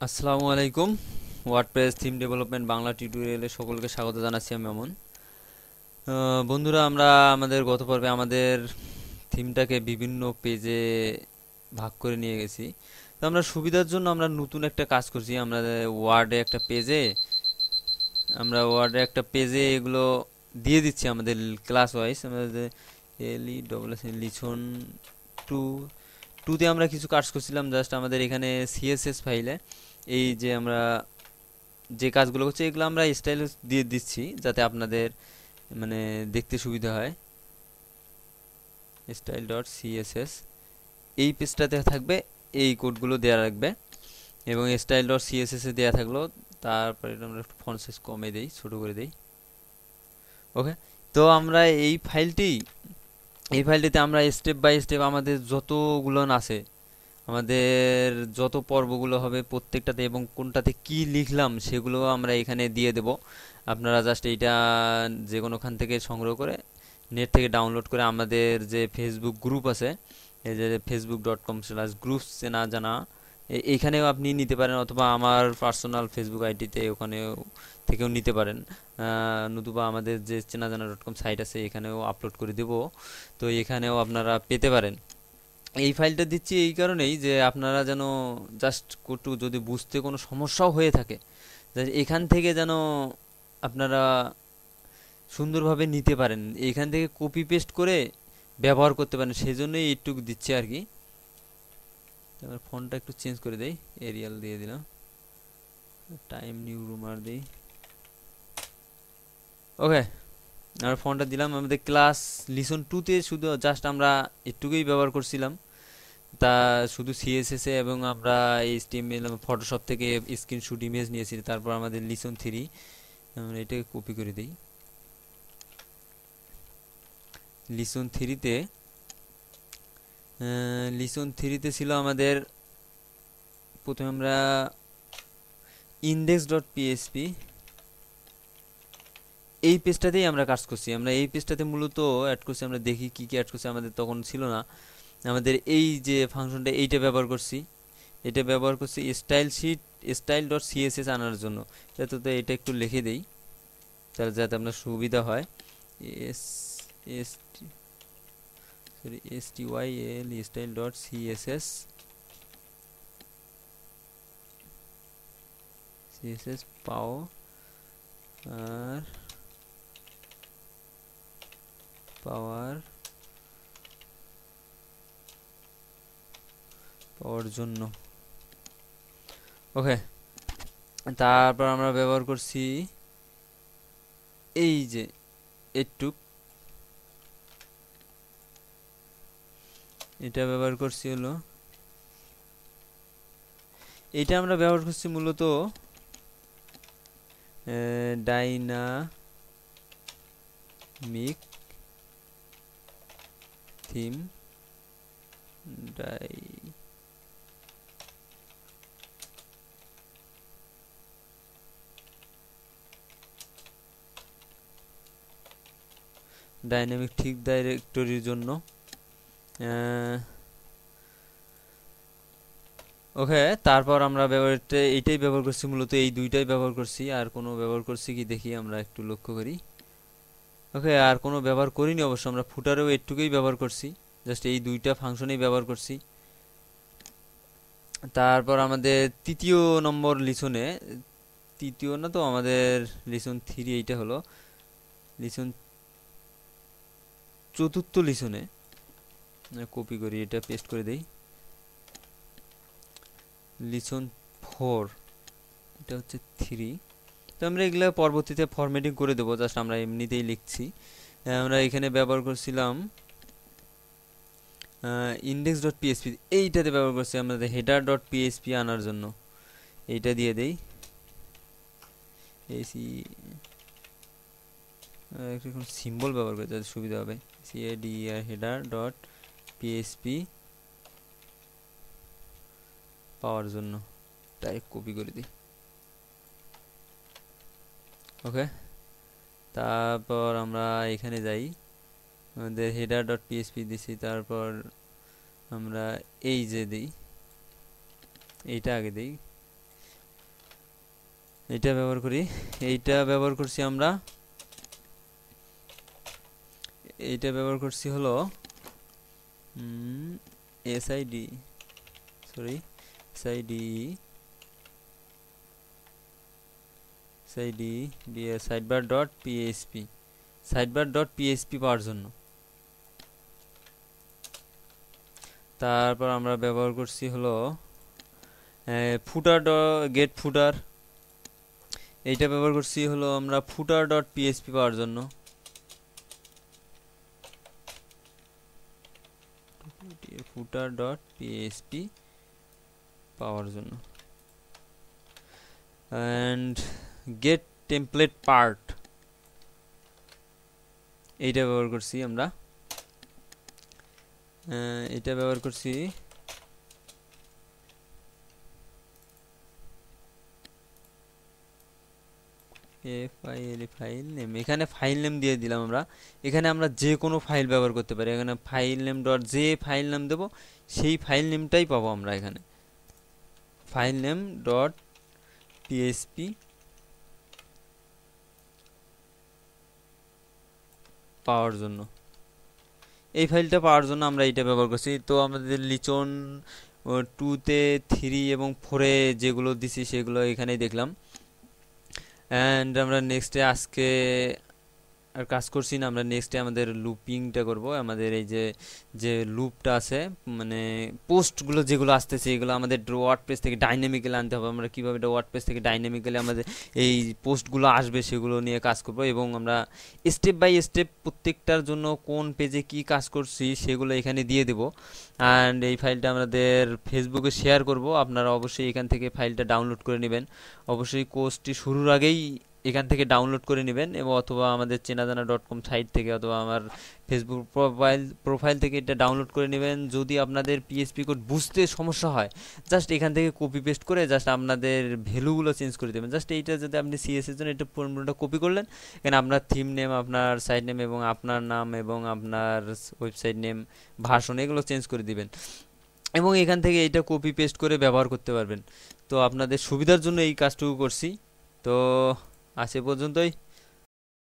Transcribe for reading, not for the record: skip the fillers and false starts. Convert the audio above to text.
আসসালামু আলাইকুম। WordPress theme development Bangla টিউটোরিয়ালে সকলকে স্বাগত জানাচ্ছি আমি মামুন। বন্ধুরা, আমরা আমাদের গত পর্বে আমাদের থিমটাকে বিভিন্ন পেজে ভাগ করে নিয়ে গেছি। তো আমরা সুবিধার জন্য আমরা নতুন একটা কাজ করছি। আমরা ওয়ার্ডে একটা পেজে এগুলো দিয়ে দিচ্ছি আমাদের ক্লাস ওয়াইজ। আমাদের লিসন টু টুতে আমরা কিছু কাজ করছিলাম। জাস্ট আমাদের এখানে সিএসএস ফাইলে এই যে আমরা যে কাজগুলো হচ্ছে এগুলো আমরা স্টাইল দিয়ে দিচ্ছি যাতে আপনাদের মানে দেখতে সুবিধা হয়। স্টাইল ডট সিএসএস এই পেজটাতে থাকবে, এই কোডগুলো দেওয়া রাখবে এবং স্টাইল ডট সিএসএস এ দেওয়া থাকলো। তারপরে এটা আমরা একটু ফন্ট সাইজ কমে দেই, ছোট করে দেই। ওকে, তো আমরা এই ফাইলটিতে আমরা স্টেপ বাই স্টেপ আমাদের যতগুলো আছে, আমাদের যত পর্বগুলো হবে প্রত্যেকটাতে এবং কোনটাতে কি লিখলাম সেগুলো আমরা এখানে দিয়ে দেব। আপনারা জাস্ট এইটা যে কোনোখান থেকে সংগ্রহ করে নেট থেকে ডাউনলোড করে আমাদের যে ফেসবুক গ্রুপ আছে, এই যে facebook.com/groups চেনা জানা, এইখানেও আপনি নিতে পারেন, অথবা আমার পার্সোনাল ফেসবুক আইডিতে ওখানেও থেকেও নিতে পারেন। নতুবা আমাদের যে চেনা জানা .com সাইট আছে এখানেও আপলোড করে দেব, তো এখানেও আপনারা পেতে পারেন। এই ফাইলটা দিচ্ছি এই কারণেই যে আপনারা যেন জাস্ট একটু যদি বুঝতে কোনো সমস্যাও হয়ে থাকে, এখান থেকে যেন আপনারা সুন্দরভাবে নিতে পারেন, এখান থেকে কপি পেস্ট করে ব্যবহার করতে পারেন, সেই জন্যই এইটুকু দিচ্ছি আর কি। ফন্টটা একটু চেঞ্জ করে দেই, এরিয়াল দিয়ে দিলাম, টাইম নিউ রোমার দিই। ওকে, আর ফন্টটা দিলাম। আমাদের ক্লাস লিসন টুতে শুধু জাস্ট আমরা এটুকুই ব্যবহার করছিলাম, তা শুধু সিএসএস এ, এবং আমরা এইচটিএমএল ফটোশপ থেকে স্ক্রিনশট ইমেজ নিয়েছি। তারপর আমাদের লিসন থ্রি, আমরা এটাকে কপি করে দিই। লিসন থ্রিতে লিসন থ্রিতে ছিল আমাদের প্রথমে আমরা ইন্ডেক্স ডট পিএসপি, এই পেজটাতেই আমরা কাজ করছি। আমরা এই পেজটাতে মূলত অ্যাড করছি, আমরা দেখি কি কি অ্যাড করছি, আমাদের তখন ছিল না। আমাদের এই যে ফাংশনটা এইটা ব্যবহার করছি, এটা ব্যবহার করছি স্টাইল ডট সিএসএস আনার জন্য। যাতে তো এটা একটু লিখে দেই তাহলে যাতে আপনার সুবিধা হয়। S S sorry STYL style dot CSS পাও আর পাওয়ার পাওয়ার জন্য। ওকে, তারপর আমরা ব্যবহার করছি এই যে এটুক, এটা ব্যবহার করছি হলো, এটা আমরা ব্যবহার করছি মূলত ডাইনামিক থিম ডাইনামিক থিম ডাইরেক্টরির জন্য। ওকে, তারপর আমরা এইটাই ব্যবহার করছি, মূলত এই দুইটাই ব্যবহার করছি। আর কোনো ব্যবহার করছি কি দেখি, আমরা একটু লক্ষ্য করি। ওকে, আর কোনো ব্যবহার করিনি অবশ্য, আমরা ফুটারেও একটুকুই ব্যবহার করছি, জাস্ট এই দুইটা ফাংশনেই ব্যবহার করছি। তারপর আমাদের তৃতীয় নম্বর লিসনে, তৃতীয় না তো আমাদের লিসন থ্রি, এইটা হলো লিসন চতুর্থ লিসনে। কপি করি, এটা পেস্ট করে দেই। লিসন ফোর, এটা হচ্ছে থ্রি। তো আমরা এগুলো পরবর্তীতে ফরম্যাটিং করে দেবো, জাস্ট আমরা এমনিতেই লিখছি। আমরা এখানে ব্যবহার করছিলাম ইন্ডেক্স ডট পিএসপি, এইটাতে ব্যবহার করছি আমাদের হেডার ডট পিএসপি আনার জন্য। এইটা দিয়ে দেই, এসি এখন সিম্বল ব্যবহার করতে যাতে সুবিধা হবে। সিএডিআর হেডার ডট পিএসপি পাওয়ার জন্য, ডাইরেক্ট কপি করে দিই। ওকে, তারপর আমরা এখানে যাই, আমাদের হেডার ডট পিএসপি দিছি, তারপর আমরা এই যে দিই, এইটা আগে দিই, এইটা ব্যবহার করি। এইটা ব্যবহার করছি আমরা, এইটা ব্যবহার করছি হলো এসআইডি, সরি এসআইডি এসআইডি দিয়ে sidebar dot PHP, sidebar dot PHP পাওয়ার জন্য। তারপর আমরা ব্যবহার করছি হলো ফুটার গেট ফুটার, এইটা ব্যবহার করছি হলো আমরা ফুটার ডট পিএইচপি পাওয়ার জন্য। ফুটার ডট পিএইচপি পাওয়ার জন্য। অ্যান্ড গেট টেমপ্লেট পার্ট, এইটা ব্যবহার করছি আমরা, এটা ব্যবহার করছি ফাইল নেম, এখানে ফাইল নেম দিয়ে দিলাম আমরা। এখানে আমরা যে কোনো ফাইল ব্যবহার করতে পারি, এখানে ফাইল নেম ডট, যে ফাইল নেম দেবো সেই ফাইল নেমটাই পাবো আমরা এখানে, ফাইল নেম ডট পিএইচপি পাওয়ার জন্য। এই ফাইলটা পাওয়ার জন্য আমরা এইটা ব্যবহার করছি। তো আমাদের লিচন 2-তে 3 এবং 4-এ যেগুলো দিছি সেগুলো এখানেই দেখলাম। অ্যান্ড আমরা নেক্সটে আজকে আর কাজ করছি না, আমরা নেক্সটে আমাদের লুপিংটা করব। আমাদের এই যে যে লুপটা আছে, মানে পোস্টগুলো যেগুলো আসতেছে এগুলো আমাদের ওয়ার্ডপ্রেস থেকে ডাইনামিক্যালি আনতে হবে। আমরা কীভাবে এটা ওয়ার্ডপ্রেস থেকে ডাইনামিক্যালি আমাদের এই পোস্টগুলো আসবে সেগুলো নিয়ে কাজ করব, এবং আমরা স্টেপ বাই স্টেপ প্রত্যেকটার জন্য কোন পেজে কি কাজ করছি সেগুলো এখানে দিয়ে দেব। অ্যান্ড এই ফাইলটা আমাদের ফেসবুকে শেয়ার করব, আপনারা অবশ্যই এখান থেকে ফাইলটা ডাউনলোড করে নেবেন। অবশ্যই কোর্সটি শুরুর আগেই এখান থেকে ডাউনলোড করে নেবেন, এবং অথবা আমাদের চেনাজানা.com সাইট থেকে অথবা আমার ফেসবুক প্রোফাইল থেকে এটা ডাউনলোড করে নেবেন। যদি আপনাদের পিএইচপি কোড বুঝতে সমস্যা হয়, জাস্ট এখান থেকে কপি পেস্ট করে জাস্ট আপনাদের ভ্যালুগুলো চেঞ্জ করে দেবেন। জাস্ট এইটা যদি আপনি সিএসএর জন্য এটা পুরোটা কপি করলেন, এখানে আপনার থিম নেম, আপনার সাইট নেম এবং আপনার নাম এবং আপনার ওয়েবসাইট নেম, ভার্সন, এগুলো চেঞ্জ করে দিবেন, এবং এখান থেকে এইটা কপি পেস্ট করে ব্যবহার করতে পারবেন। তো আপনাদের সুবিধার জন্য এই কাজটুকু করছি। তো আজ এ পর্যন্তই।